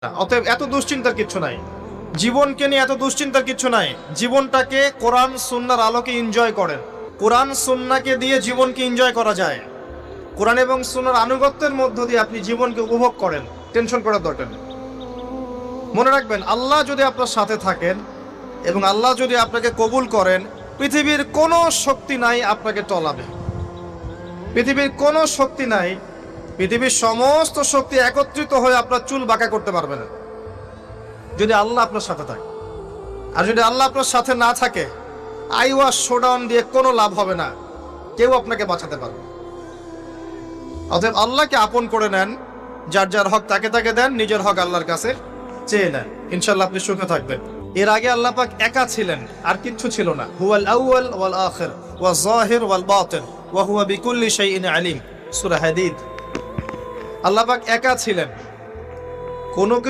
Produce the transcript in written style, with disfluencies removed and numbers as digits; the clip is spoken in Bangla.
অতএব এত দুশ্চিন্তার কিছু নাই, জীবনকে নিয়ে এত দুশ্চিন্তার কিছু নাই। জীবনটাকে কোরআন সুন্নাহর আলোকে এনজয় করেন। কোরআন সুন্নাহকে দিয়ে জীবনকে এনজয় করা যায়। কোরআন এবং সুন্নাহর আনুগত্যের মধ্য দিয়ে আপনি জীবনকে উপভোগ করেন, টেনশন করার দরকার নেই। মনে রাখবেন, আল্লাহ যদি আপনার সাথে থাকেন এবং আল্লাহ যদি আপনাকে কবুল করেন, পৃথিবীর কোনো শক্তি নাই আপনাকে টলাবে। পৃথিবীর কোনো শক্তি নাই, পৃথিবীর সমস্ত শক্তি একত্রিত হয়ে আপনার চুল বাঁকা করতে পারবে না, যদি আল্লাহ আপনার সাথে থাকে। আর যদি আল্লাহ আপনার সাথে না থাকে, আইওয়াস শোডাউন দিয়ে কোনো লাভ হবে না, কেউ আপনাকে বাঁচাতে পারবে। অতএব আল্লাহকে আপন করে নেন, যার যার হক তাকে তাকে দেন, নিজের হক আল্লাহর কাছে চেয়ে নেন, ইনশাআল্লাহ আপনি সুখে থাকবেন। এর আগে আল্লাহ পাক একা ছিলেন, আর কিচ্ছু ছিল না। হুয়াল আউয়াল ওয়াল আখির ওয়াজ যাহির ওয়াল বাতিন ওয়া হুয়া বিকুল্লি শাইইন আলিম, সূরা হাদীদ। আল্লাহ পাক একা ছিলেন, কোনো কিছু